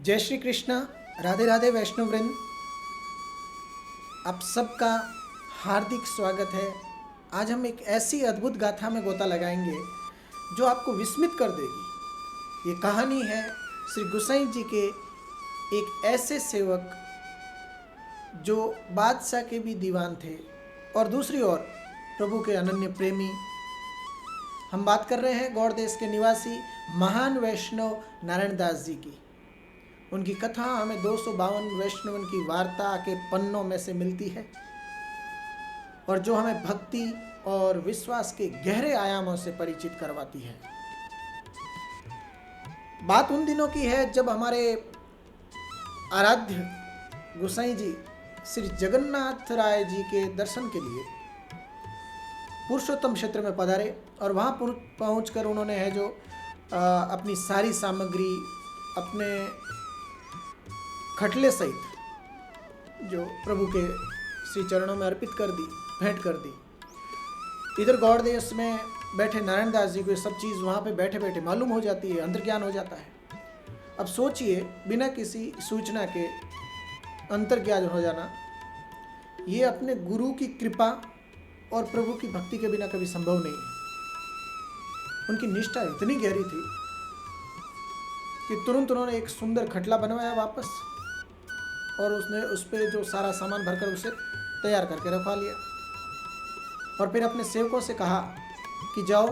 जय श्री कृष्णा। राधे राधे वैष्णव वृंद, आप सबका हार्दिक स्वागत है। आज हम एक ऐसी अद्भुत गाथा में गोता लगाएंगे जो आपको विस्मित कर देगी। ये कहानी है श्री गोसाई जी के एक ऐसे सेवक जो बादशाह के भी दीवान थे और दूसरी ओर प्रभु के अनन्य प्रेमी। हम बात कर रहे हैं गौड़ देश के निवासी महान वैष्णव नारायण दास जी की। उनकी कथा हमें 252 वैष्णवन की वार्ता के पन्नों में से मिलती है और जो हमें भक्ति और विश्वास के गहरे आयामों से परिचित करवाती है। बात उन दिनों की है जब हमारे आराध्य गोसाई जी श्री जगन्नाथ राय जी के दर्शन के लिए पुरुषोत्तम क्षेत्र में पधारे और वहाँ पहुँचकर उन्होंने है जो अपनी सारी सामग्री अपने खटले सहित जो प्रभु के श्री चरणों में अर्पित कर दी, भेंट कर दी। इधर गौड़ देश में बैठे नारायण दास जी को ये सब चीज़ वहाँ पे बैठे बैठे मालूम हो जाती है, अंतर्ज्ञान हो जाता है। अब सोचिए, बिना किसी सूचना के अंतर्ज्ञान हो जाना, ये अपने गुरु की कृपा और प्रभु की भक्ति के बिना कभी संभव नहीं है। उनकी निष्ठा इतनी गहरी थी कि तुरंत उन्होंने एक सुंदर खटला बनवाया वापस और उसने उस पर जो सारा सामान भरकर उसे तैयार करके रखवा लिया और फिर अपने सेवकों से कहा कि जाओ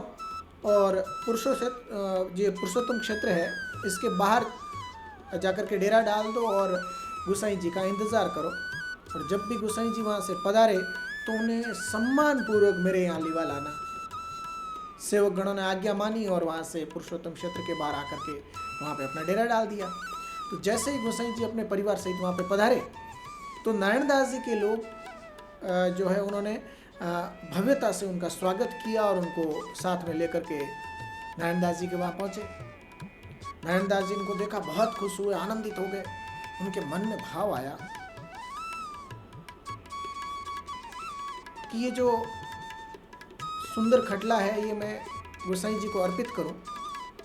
और पुरुषोत्तम क्षेत्र है, इसके बाहर जाकर के डेरा डाल दो और गोसाई जी का इंतज़ार करो। और जब भी गोसाई जी वहाँ से पधारे तो उन्हें सम्मान पूर्वक मेरे यहाँ लिवा लाना। सेवक गणों ने आज्ञा मानी और वहाँ से पुरुषोत्तम क्षेत्र के बाहर आकर के वहाँ पे अपना डेरा डाल दिया। तो जैसे ही गोसाई जी अपने परिवार सहित वहाँ पे पधारे तो नारायण दास जी के लोग जो है उन्होंने भव्यता से उनका स्वागत किया और उनको साथ में लेकर के नारायण दास जी के वहाँ पहुँचे। नारायण दास जी इनको देखा, बहुत खुश हुए, आनंदित हो गए। उनके मन में भाव आया कि ये जो सुंदर खटला है ये मैं गोसाई जी को अर्पित करूं।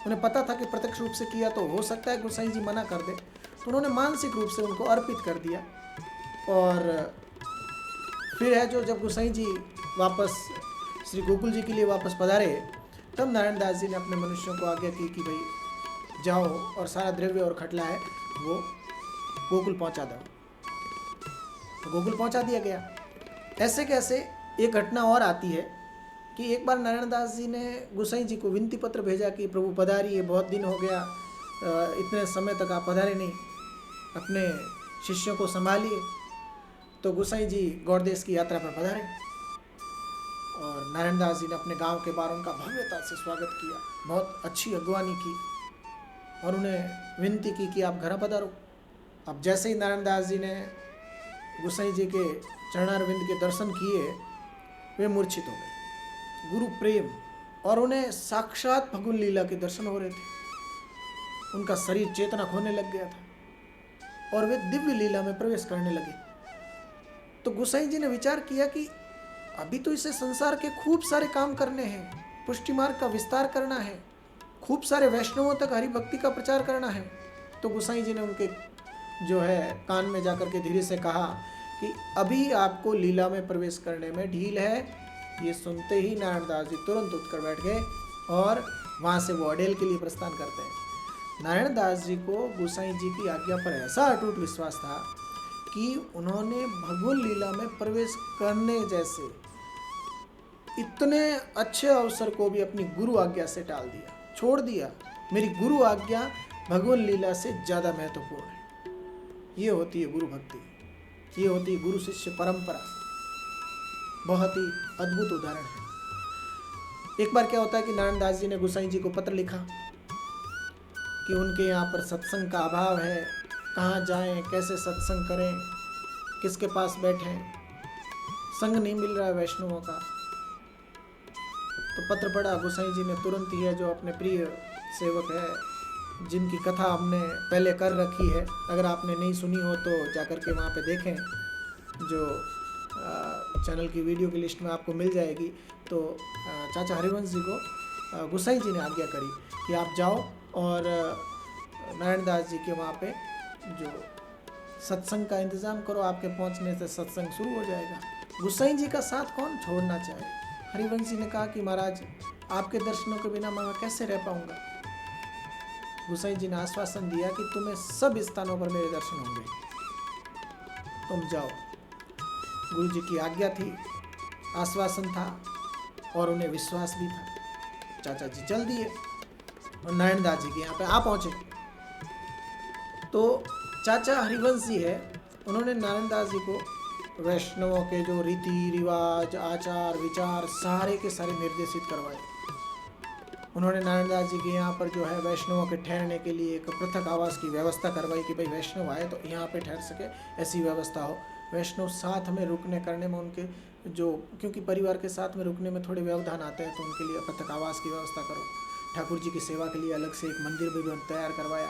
उन्हें पता था कि प्रत्यक्ष रूप से किया तो हो सकता है गोसाई जी मना कर दे, तो उन्होंने मानसिक रूप से उनको अर्पित कर दिया। और फिर है जो जब गोसाई जी वापस श्री गोकुल जी के लिए वापस पधारे तब नारायण दास जी ने अपने मनुष्यों को आज्ञा की कि भाई जाओ और सारा द्रव्य और खटला है वो गोकुल पहुंचा दो। तो गोकुल पहुंचा दिया गया। ऐसे कैसे एक घटना और आती है कि एक बार नारायण दास जी ने गोसाई जी को विनती पत्र भेजा कि प्रभु पधारिए, बहुत दिन हो गया, इतने समय तक आप पधारे नहीं, अपने शिष्यों को संभालिए। तो गोसाई जी गौड़ देश की यात्रा पर पधारे और नारायण दास जी ने अपने गांव के बाहर उनका भव्यता से स्वागत किया, बहुत अच्छी अगवानी की और उन्हें विनती की कि आप घर पधारो। अब जैसे ही नारायण दास जी ने गोसाई जी के चरणारविंद के दर्शन किए वे मूर्छित हो गए। गुरु प्रेम और उन्हें साक्षात फगुन लीला के दर्शन हो रहे थे। उनका शरीर चेतना खोने लग गया था और वे दिव्य लीला में प्रवेश करने लगे। तो गोसाई जी ने विचार किया कि अभी तो इसे संसार के खूब सारे काम करने हैं, पुष्टि मार्ग का विस्तार करना है, खूब सारे वैष्णवों तक हरि भक्ति का प्रचार करना है। तो गोसाई जी ने उनके जो है कान में जाकर के धीरे से कहा कि अभी आपको लीला में प्रवेश करने में ढील है। ये सुनते ही नारायण दास जी तुरंत उठकर बैठ गए और वहाँ से वो अडेल के लिए प्रस्थान करते हैं। नारायण दास जी को गोसाई जी की आज्ञा पर ऐसा अटूट विश्वास था कि उन्होंने भगवान लीला में प्रवेश करने जैसे इतने अच्छे अवसर को भी अपनी गुरु आज्ञा से टाल दिया, छोड़ दिया। मेरी गुरु आज्ञा भगवान लीला से ज़्यादा महत्वपूर्ण है। ये होती है गुरु भक्ति, ये होती है गुरु शिष्य परंपरा। बहुत ही अद्भुत उदाहरण है। एक बार क्या होता है कि नारायण दास जी ने गोसाई जी को पत्र लिखा कि उनके यहाँ पर सत्संग का अभाव है, कहाँ जाएं, कैसे सत्संग करें, किसके पास बैठें, संग नहीं मिल रहा है वैष्णवों का। तो पत्र पढ़ा, गोसाई जी ने तुरंत ही है जो अपने प्रिय सेवक है जिनकी कथा हमने पहले कर रखी है, अगर आपने नहीं सुनी हो तो जाकर के वहाँ पे देखें, जो चैनल की वीडियो की लिस्ट में आपको मिल जाएगी। तो चाचा हरिवंश जी को गोसाई जी ने आज्ञा करी कि आप जाओ और नारायण दास जी के वहाँ पे जो सत्संग का इंतजाम करो, आपके पहुंचने से सत्संग शुरू हो जाएगा। गोसाई जी का साथ कौन छोड़ना चाहे। हरिवंश जी ने कहा कि महाराज आपके दर्शनों के बिना मैं कैसे रह पाऊंगा। गोसाई जी ने आश्वासन दिया कि तुम्हें सब स्थानों पर मेरे दर्शन होंगे, तुम जाओ। गुरु जी की आज्ञा थी, आश्वासन था और उन्हें विश्वास भी था। चाचा जी चल दिए और नारायण दास जी के यहाँ पे आ पहुंचे। तो चाचा हरिवंश जी है, उन्होंने नारायण दास जी को वैष्णवों के जो रीति रिवाज, आचार विचार सारे के सारे निर्देशित करवाए। उन्होंने नारायण दास जी के यहाँ पर जो है वैष्णवों के ठहरने के लिए एक पृथक आवास की व्यवस्था करवाई कि भाई वैष्णव आए तो यहाँ पे ठहर सके, ऐसी व्यवस्था हो। वैष्णव साथ में रुकने करने में उनके जो, क्योंकि परिवार के साथ में रुकने में थोड़े व्यवधान आते हैं, तो उनके लिए पृथक आवास की व्यवस्था करो। ठाकुर जी की सेवा के लिए अलग से एक मंदिर भी तैयार करवाया।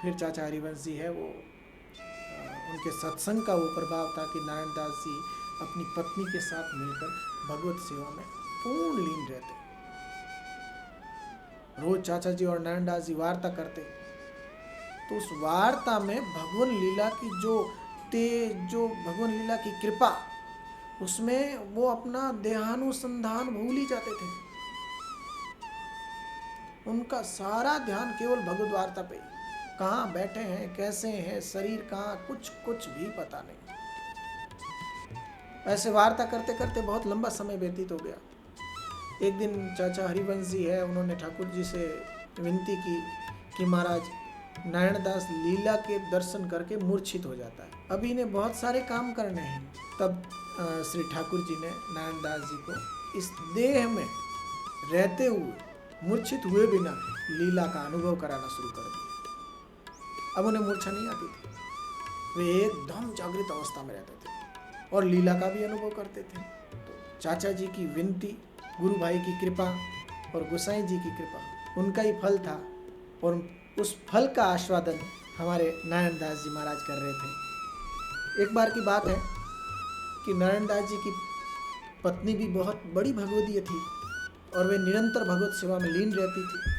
फिर चाचा हरिवंश जी है वो, उनके सत्संग का वो प्रभाव था कि नारायण दास जी अपनी पत्नी के साथ मिलकर भगवत सेवा में पूर्ण लीन रहते। रोज चाचा जी और नारायण दास जी वार्ता करते, तो उस वार्ता में भगवान लीला की जो भगवान लीला की कृपा, उसमें वो अपना देहानुसंधान भूल ही जाते थे। उनका सारा ध्यान केवल भगवत वार्ता पे, कहाँ बैठे हैं, कैसे हैं, शरीर कहाँ, कुछ भी पता नहीं। ऐसे वार्ता करते करते बहुत लंबा समय व्यतीत हो गया। एक दिन चाचा हरिवंश जी है, उन्होंने ठाकुर जी से विनती की कि महाराज नारायण दास लीला के दर्शन करके मूर्छित हो जाता है, अभी इन्हें बहुत सारे काम करने हैं। तब श्री ठाकुर जी ने नारायण दास जी को इस देह में रहते हुए, मूर्छित हुए बिना लीला का अनुभव कराना शुरू कर दिया। अब उन्हें मूर्छा नहीं आती थी, वे एकदम जागृत अवस्था में रहते थे और लीला का भी अनुभव करते थे। तो चाचा जी की विनती, गुरु भाई की कृपा और गोसाई जी की कृपा, उनका ही फल था और उस फल का आस्वादन हमारे नारायण दास जी महाराज कर रहे थे। एक बार की बात है कि नारायण दास जी की पत्नी भी बहुत बड़ी भगवदीय थी और वे निरंतर भगवत सेवा में लीन रहती थी।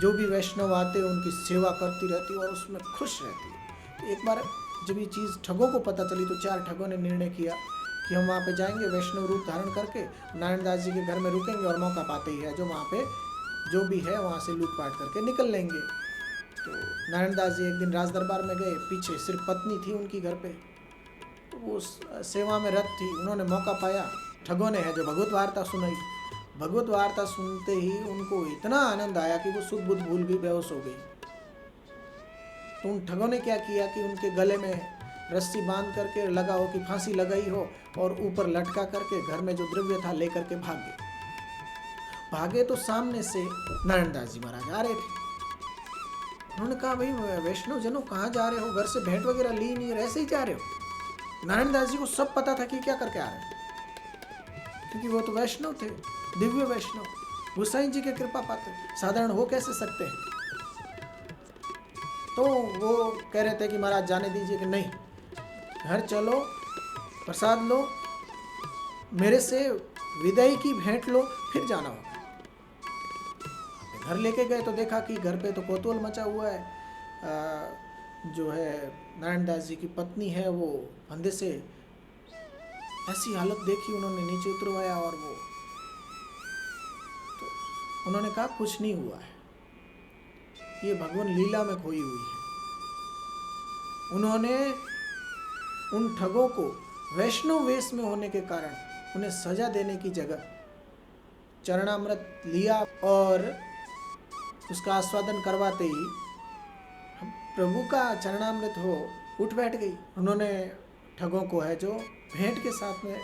जो भी वैष्णव आते उनकी सेवा करती रहती और उसमें खुश रहती। एक बार जब ये चीज़ ठगों को पता चली तो 4 ठगों ने निर्णय किया कि हम वहाँ पे जाएंगे, वैष्णव रूप धारण करके नारायण दास जी के घर में रुकेंगे और मौका पाते ही है जो वहाँ पे जो भी है वहाँ से लूटपाट करके निकल लेंगे। तो नारायण दास जी एक दिन राज दरबार में गए, पीछे सिर्फ पत्नी थी उनकी घर पे, तो वो सेवा में रत थी। उन्होंने मौका पाया, ठगों ने है जो भगवत वार्ता सुनाई। भगवत वार्ता सुनते ही उनको इतना आनंद आया कि वो सुध बुध भूल गई, बेहोश हो गई। तो उन ठगों ने क्या किया कि उनके गले में रस्सी बांध करके लगा हो कि फांसी लगाई हो और ऊपर लटका करके घर में जो द्रव्य था लेकर के भागे तो सामने से नारायण दास जी महाराज आ रहे थे। उन्होंने कहा भाई वैष्णव जनों कहाँ जा रहे हो, घर से भेंट वगैरह ली नहीं, ऐसे ही जा रहे हो। नारायण दास जी को सब पता था कि क्या करके आ रहे हैं, क्योंकि वो तो वैष्णव थे, दिव्य वैष्णव, गोसाई जी की कृपा पाते, साधारण हो कैसे सकते हैं। तो वो कह रहे थे कि महाराज जाने दीजिए, कि नहीं, घर चलो, प्रसाद लो, मेरे से विदाई की भेंट लो, फिर जाना होगा। घर लेके गए तो देखा कि घर पे तो कोतवाल मचा हुआ है। जो है नारायण दास जी की पत्नी है, वो फंदे से ऐसी हालत देखी, उन्होंने नीचे उतरवाया और वो तो उन्होंने कहा कुछ नहीं हुआ है, ये भगवान लीला में खोई हुई है। उन्होंने उन ठगों को वैष्णव वेश में होने के कारण उन्हें सजा देने की जगह चरणामृत लिया और उसका आस्वादन करवाते ही प्रभु का चरणामृत हो उठ बैठ गई। उन्होंने ठगों को है जो भेंट के साथ में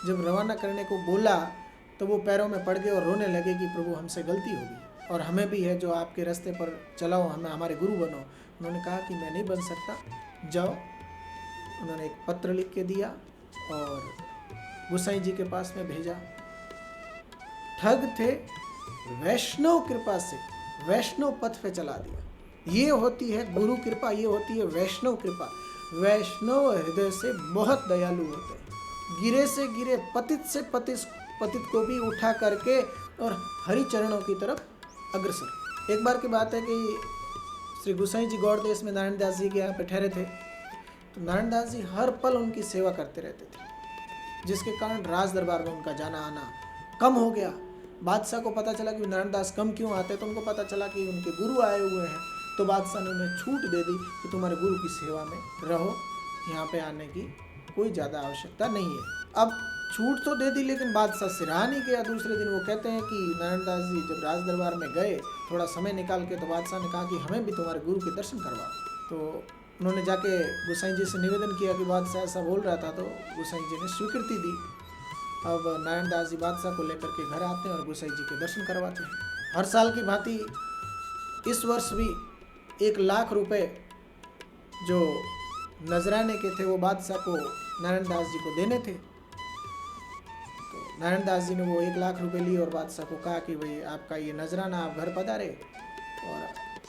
जब रवाना करने को बोला तो वो पैरों में पड़ गए और रोने लगे कि प्रभु हमसे गलती होगी और हमें भी है जो आपके रास्ते पर चलाओ, हमें हमारे गुरु बनो। उन्होंने कहा कि मैं नहीं बन सकता, जाओ। उन्होंने एक पत्र लिख के दिया और गोसाई जी के पास में भेजा। ठग थे, वैष्णव कृपा से वैष्णव पथ पे चला दिया। ये होती है गुरु कृपा, ये होती है वैष्णव कृपा। वैष्णव हृदय से बहुत दयालु होते हैं। गिरे से गिरे, पतित से पतित को भी उठा करके और हरि चरणों की तरफ अग्रसर। एक बार की बात है कि श्री गोसाई जी गौड़ देश में नारायण दास जी के यहाँ पे ठहरे थे, तो नारायण दास जी हर पल उनकी सेवा करते रहते थे, जिसके कारण राज दरबार में उनका जाना आना कम हो गया। बादशाह को पता चला कि नारायण दास कम क्यों आते, तो उनको पता चला कि उनके गुरु आए हुए हैं, तो बादशाह ने उन्हें छूट दे दी कि तुम्हारे गुरु की सेवा में रहो, यहाँ पे आने की कोई ज़्यादा आवश्यकता नहीं है। अब छूट तो दे दी, लेकिन बादशाह सिराहा नहीं गया। दूसरे दिन वो कहते हैं कि नारायण दास जी जब राज दरबार में गए थोड़ा समय निकाल के, तो बादशाह ने कहा कि हमें भी तुम्हारे गुरु के दर्शन करवाओ। तो उन्होंने जाके गोसाई जी से निवेदन किया कि बादशाह ऐसा बोल रहा था, तो गोसाई जी ने स्वीकृति दी। अब नारायण दास जी बादशाह को लेकर के घर आते हैं और गोसाई जी के दर्शन करवाते हैं। हर साल की भांति इस वर्ष भी 1 लाख रुपए जो नजराने के थे वो बादशाह को नारायण दास जी को देने थे। तो नारायण दास जी ने वो 1 लाख रुपए लिए और बादशाह को कहा कि भाई आपका ये नजराना, आप घर पधारे और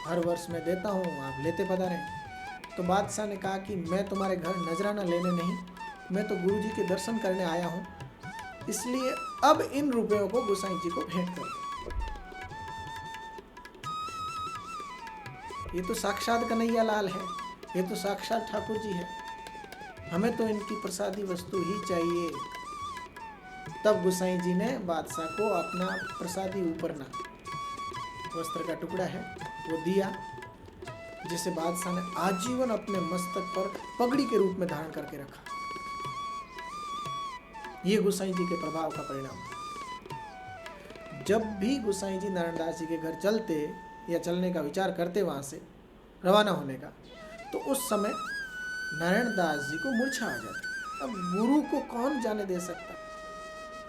हर वर्ष मैं देता हूँ, आप लेते पधारें। तो बादशाह ने कहा कि मैं तुम्हारे घर नजराना लेने नहीं, मैं तो गुरु जी के दर्शन करने आया हूँ, इसलिए अब इन रुपयों को गोसाई जी को भेंट कर दो। ये तो साक्षात कन्हैया लाल है, ये तो साक्षात ठाकुर जी है, हमें तो इनकी प्रसादी वस्तु ही चाहिए। तब गोसाई जी ने बादशाह को अपना प्रसादी ऊपरना वस्त्र का टुकड़ा है वो दिया, जिसे बादशाह ने आजीवन अपने मस्तक पर पगड़ी के रूप में धारण करके रखा। ये गोसाई जी के प्रभाव का परिणाम था। जब भी गोसाई जी नारायण दास जी के घर चलते या चलने का विचार करते वहां से रवाना होने का, तो उस समय नारायण दास जी को मूर्छा आ जाती। अब गुरु को कौन जाने दे सकता,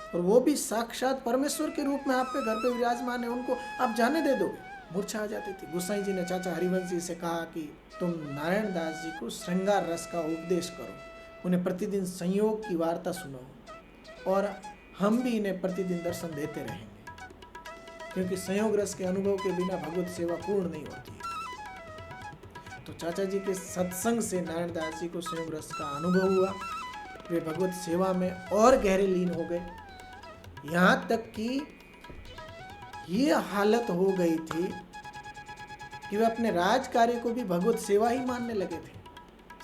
और वो भी साक्षात परमेश्वर के रूप में आपके घर पे विराजमान है, उनको आप जाने दे दोगे? मूर्छा आ जाती थी। गोसाई जी ने चाचा हरिवंश जी से कहा कि तुम नारायण दास जी को श्रृंगार रस का उपदेश करो, उन्हें प्रतिदिन संयोग की वार्ता सुनो, और हम भी इन्हें प्रतिदिन दर्शन देते रहेंगे, क्योंकि संयोग रस के अनुभव के बिना भगवत सेवा पूर्ण नहीं होती है। तो चाचा जी के सत्संग से नारायण दास जी को संयोग रस का अनुभव हुआ, वे भगवत सेवा में और गहरे लीन हो गए। यहाँ तक कि ये हालत हो गई थी कि वे अपने राज कार्य को भी भगवत सेवा ही मानने लगे थे।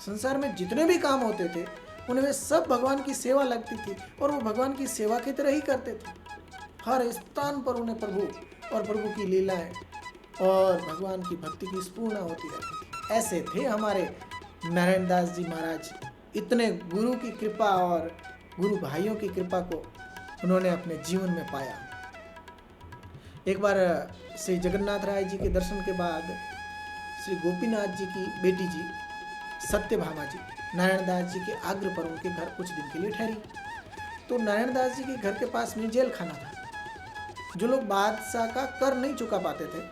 संसार में जितने भी काम होते थे उन्हें वे सब भगवान की सेवा लगती थी, और वो भगवान की सेवा की तरह ही करते थे। हर स्थान पर उन्हें प्रभु और प्रभु की लीलाएं और भगवान की भक्ति की स्फूर्णा होती रहती थी। ऐसे थे हमारे नारायण दास जी महाराज। इतने गुरु की कृपा और गुरु भाइयों की कृपा को उन्होंने अपने जीवन में पाया। एक बार श्री जगन्नाथ राय जी के दर्शन के बाद श्री गोपीनाथ जी की बेटी जी सत्यभामा जी नारायण दास जी के आग्रह पर उनके घर कुछ दिन के लिए ठहरी। तो नारायण दास जी के घर के पास में जेल खाना था। जो लोग बादशाह का कर नहीं चुका पाते थे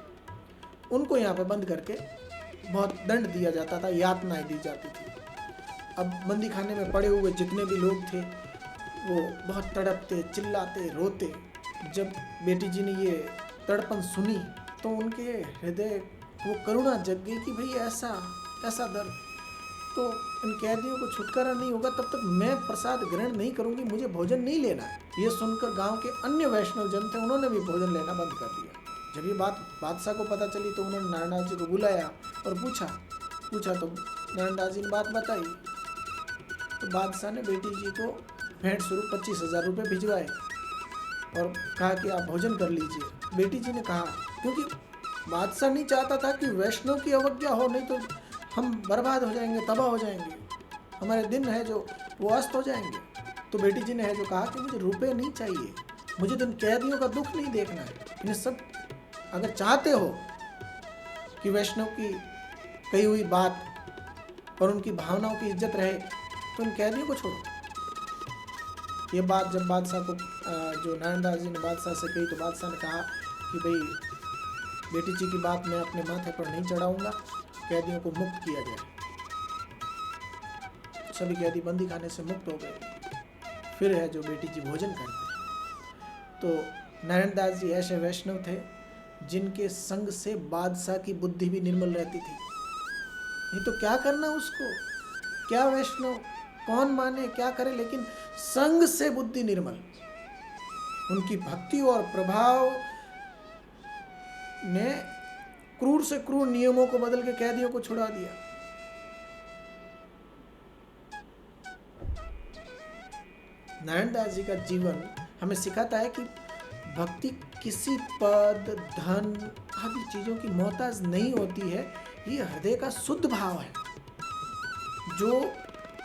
उनको यहाँ पे बंद करके बहुत दंड दिया जाता था, यातनाएं दी जाती थी। अब बंदी खाने में पड़े हुए जितने भी लोग थे वो बहुत तड़पते, चिल्लाते, रोते। जब बेटी जी ने ये तड़पन सुनी तो उनके हृदय वो करुणा जग गई कि भाई ऐसा दर्द, तो इन कैदियों को छुटकारा नहीं होगा तब तक मैं प्रसाद ग्रहण नहीं करूंगी, मुझे भोजन नहीं लेना है। ये सुनकर गांव के अन्य वैष्णव जन थे, उन्होंने भी भोजन लेना बंद कर दिया। जब ये बात बादशाह को पता चली तो उन्होंने नारायण दास जी को बुलाया और पूछा तो नारायण दास जी ने बात बताई। तो बादशाह ने बेटी जी को भेंट स्वरूप 25,000 रुपये भिजवाए और कहा कि आप भोजन कर लीजिए। बेटी जी ने कहा, क्योंकि बादशाह नहीं चाहता था कि वैष्णव की अवज्ञा हो, नहीं तो हम बर्बाद हो जाएंगे, तबाह हो जाएंगे, हमारे दिन है जो वो अस्त हो जाएंगे। तो बेटी जी ने है जो कहा कि मुझे रुपए नहीं चाहिए, मुझे तो इन कैदियों का दुख नहीं देखना है। इन्हें सब, अगर चाहते हो कि वैष्णव की कही हुई बात और उनकी भावनाओं की इज्जत रहे तो इन कैदियों को छोड़ो। ये बात जब बादशाह को जो नारायण दास जी ने बादशाह से कही तो बादशाह ने कहा कि भाई बेटी जी की बात मैं अपने माथे पर नहीं चढ़ाऊंगा, कैदियों को मुक्त किया जाए। सभी कैदी बंदी खाने से मुक्त हो गए। फिर है जो बेटी जी भोजन करते। तो नारायण दास जी ऐसे वैष्णव थे जिनके संग से बादशाह की बुद्धि भी निर्मल रहती थी। नहीं तो क्या करना उसको, क्या वैष्णव कौन माने क्या करे, लेकिन संग से बुद्धि निर्मल। उनकी भक्ति और प्रभाव ने क्रूर से क्रूर नियमों को बदल के कैदियों को छुड़ा दिया। नारायण दास जी का जीवन हमें सिखाता है कि भक्ति किसी पद, धन आदि चीजों की मोहताज नहीं होती है। ये हृदय का शुद्ध भाव है, जो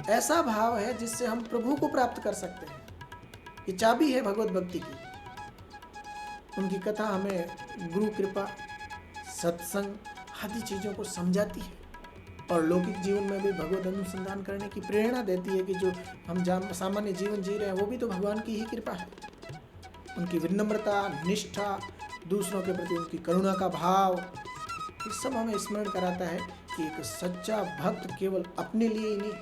ऐसा भाव है जिससे हम प्रभु को प्राप्त कर सकते हैं। ये चाबी है भगवत भक्ति की। उनकी कथा हमें गुरु कृपा, सत्संग आदि चीजों को समझाती है और लौकिक जीवन में भी भगवत अनुसंधान करने की प्रेरणा देती है कि जो हम सामान्य जीवन जी रहे हैं वो भी तो भगवान की ही कृपा है। उनकी विनम्रता, निष्ठा, दूसरों के प्रति उनकी करुणा का भाव, ये सब हमें स्मरण कराता है कि एक सच्चा भक्त केवल अपने लिए ही नहीं,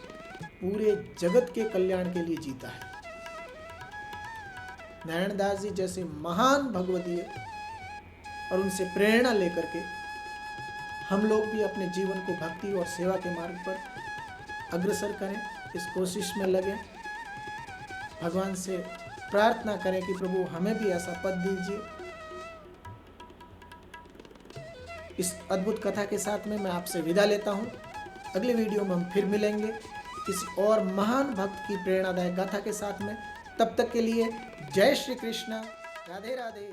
पूरे जगत के कल्याण के लिए जीता है। नारायण दास जी जैसे महान भगवदीय और उनसे प्रेरणा लेकर के हम लोग भी अपने जीवन को भक्ति और सेवा के मार्ग पर अग्रसर करें, इस कोशिश में लगें। भगवान से प्रार्थना करें कि प्रभु हमें भी ऐसा पद दीजिए। इस अद्भुत कथा के साथ में मैं आपसे विदा लेता हूं। अगले वीडियो में हम फिर मिलेंगे किसी और महान भक्त की प्रेरणादायक गाथा के साथ में। तब तक के लिए जय श्री कृष्ण, राधे राधे।